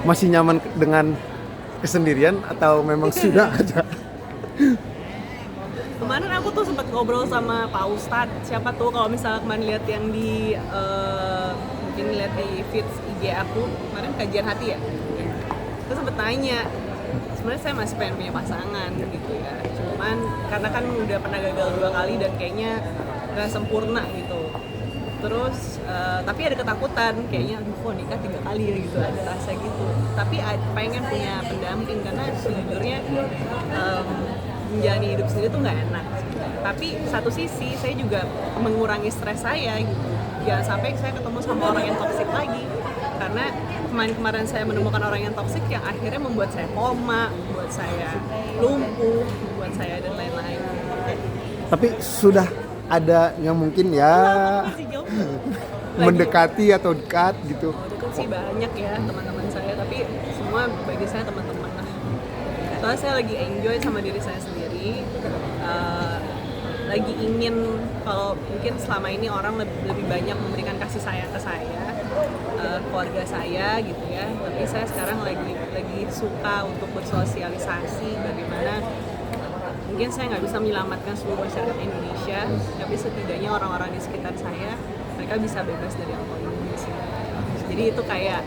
masih nyaman dengan kesendirian atau memang sudah ada? Kemarin aku tuh sempat ngobrol sama Pak Ustadz, siapa tuh kalau misalnya kemarin lihat yang di mungkin lihat di feed IG aku kemarin kajian hati ya, aku sempet tanya sebenarnya saya masih pengen punya pasangan gitu ya, cuman karena kan udah pernah gagal 2 kali dan kayaknya nggak sempurna gitu. Terus tapi ada ketakutan kayaknya aduh kok nikah 3 kali ya gitu, ada rasa gitu. Tapi pengen punya pendamping karena sejujurnya menjalani hidup sendiri tuh nggak enak. Tapi satu sisi saya juga mengurangi stres saya gitu. Jangan sampai saya ketemu sama orang yang toksik lagi. Karena kemarin saya menemukan orang yang toksik yang akhirnya membuat saya koma, membuat saya lumpuh, membuat saya dan lain-lain. Tapi sudah ada yang mungkin ya Masih jauh. mendekati atau dekat gitu. Deket sih banyak ya teman-teman saya, tapi semua bagi saya teman-teman lah. Soalnya saya lagi enjoy sama diri saya sendiri, lagi ingin kalau mungkin selama ini orang lebih banyak memberikan kasih sayang ke saya, keluarga saya gitu ya. Tapi saya sekarang lagi suka untuk bersosialisasi bagaimana mungkin saya nggak bisa menyelamatkan seluruh masyarakat Indonesia, tapi setidaknya orang-orang di sekitar saya mereka bisa bebas dari alkoholisme. Jadi itu kayak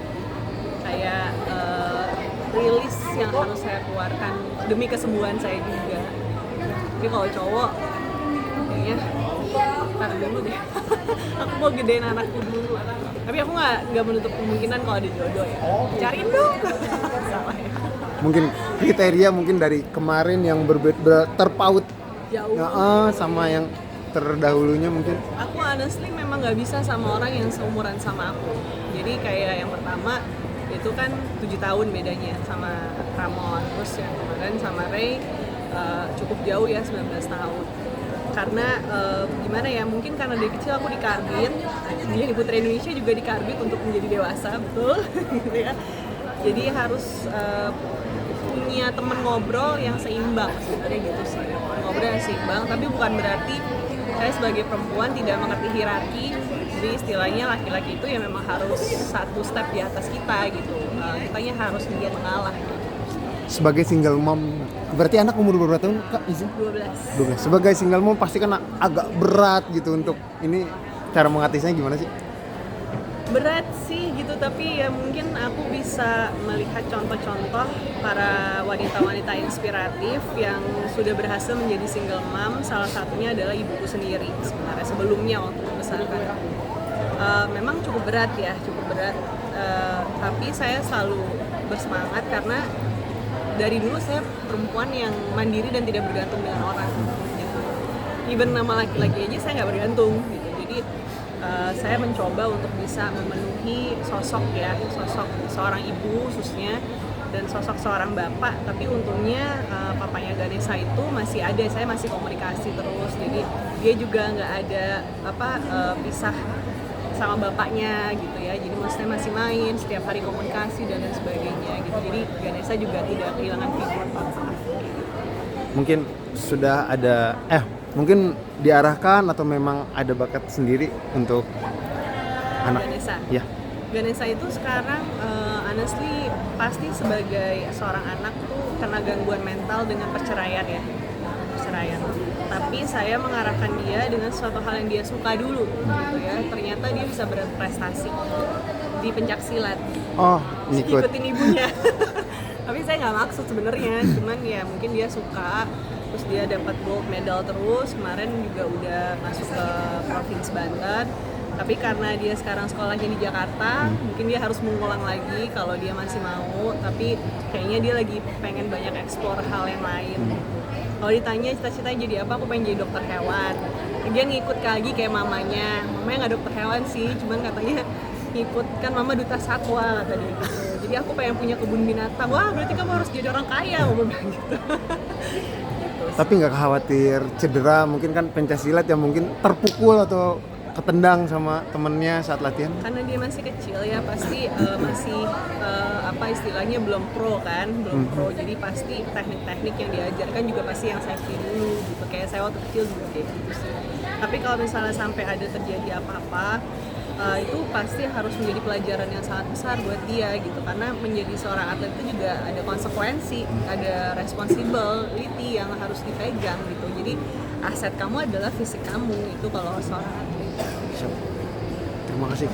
rilis yang harus saya keluarkan demi kesembuhan saya juga. Tapi kalau cowok kayaknya ntar dulu deh. Aku mau gedein anakku dulu. Tapi aku nggak menutup kemungkinan kalau ada jodoh ya. Cariin dong. Salah ya. Mungkin kriteria mungkin dari kemarin yang terpaut Jauh. sama yang terdahulunya mungkin. Aku honestly memang nggak bisa sama orang yang seumuran sama aku. Jadi kayak yang pertama itu kan 7 tahun bedanya sama Ramon. Terus yang kemarin sama Ray cukup jauh ya, 19 tahun. Karena gimana ya, mungkin karena dari kecil aku dikarbit, jadi Putri Indonesia juga dikarbit untuk menjadi dewasa, betul gitu ya. Jadi harus punya teman ngobrol yang seimbang sebenarnya gitu sih. Ngobrol yang seimbang, tapi bukan berarti saya sebagai perempuan tidak mengerti hierarki. Jadi istilahnya laki-laki itu ya memang harus satu step di atas kita gitu. Kitanya harus dia mengalah gitu. Sebagai single mom, berarti anak umur berapa tahun Kak? Izin? 12. 12. Sebagai single mom pasti kan agak berat gitu untuk ini, cara mengatasinya gimana sih? Berat sih gitu, tapi ya mungkin aku bisa melihat contoh-contoh para wanita-wanita inspiratif yang sudah berhasil menjadi single mom. Salah satunya adalah ibuku sendiri sebenarnya sebelumnya waktu membesarkan. Memang cukup berat ya, cukup berat. Tapi saya selalu bersemangat karena dari dulu saya perempuan yang mandiri dan tidak bergantung dengan orang. Gitu. Even nama laki-laki aja saya nggak bergantung. Gitu. Jadi saya mencoba untuk bisa memenuhi sosok seorang ibu khususnya dan sosok seorang bapak. Tapi untungnya papanya Ganesha itu masih ada, saya masih komunikasi terus. Jadi dia juga nggak ada pisah sama bapaknya gitu ya, jadi maksudnya masih main setiap hari, komunikasi dan lain sebagainya gitu. Jadi Ganesha juga tidak kehilangan figur papa. Mungkin sudah ada mungkin diarahkan atau memang ada bakat sendiri untuk anak Ganesha. ya. Ganesha itu sekarang honestly pasti sebagai seorang anak tuh kena gangguan mental dengan perceraian ya. Tapi saya mengarahkan dia dengan suatu hal yang dia suka dulu gitu ya. Ternyata dia bisa berprestasi di pencaksilat. Oh, Ikutin ibunya. Tapi saya nggak maksud sebenarnya, cuman ya mungkin dia suka, terus dia dapat gold medal terus. Kemarin juga udah masuk ke Provinsi Banten. Tapi karena dia sekarang sekolahnya di Jakarta, mungkin dia harus mengulang lagi kalau dia masih mau. Tapi kayaknya dia lagi pengen banyak explore hal yang lain. Kalau ditanya cita-citanya jadi apa, aku pengen jadi dokter hewan. Dia ngikut lagi kayak mamanya nggak dokter hewan sih, cuman katanya ngikut, kan mama duta satwa kata dia gitu. Jadi aku pengen punya kebun binatang. Wah berarti kamu harus jadi orang kaya, mama bilang gitu. Tapi nggak khawatir cedera, mungkin kan pencaksilat yang mungkin terpukul atau ketendang sama temennya saat latihan? Karena dia masih kecil ya, pasti masih istilahnya belum pro kan, jadi pasti teknik-teknik yang diajarkan juga pasti yang safety dulu gitu. Kayak saya waktu kecil juga kayak gitu sih. Tapi kalau misalnya sampai ada terjadi apa-apa, itu pasti harus menjadi pelajaran yang sangat besar buat dia gitu, karena menjadi seorang atlet itu juga ada konsekuensi, ada responsibility yang harus dipegang gitu. Jadi aset kamu adalah fisik kamu itu kalau seorang atlet. Siap. Terima kasih.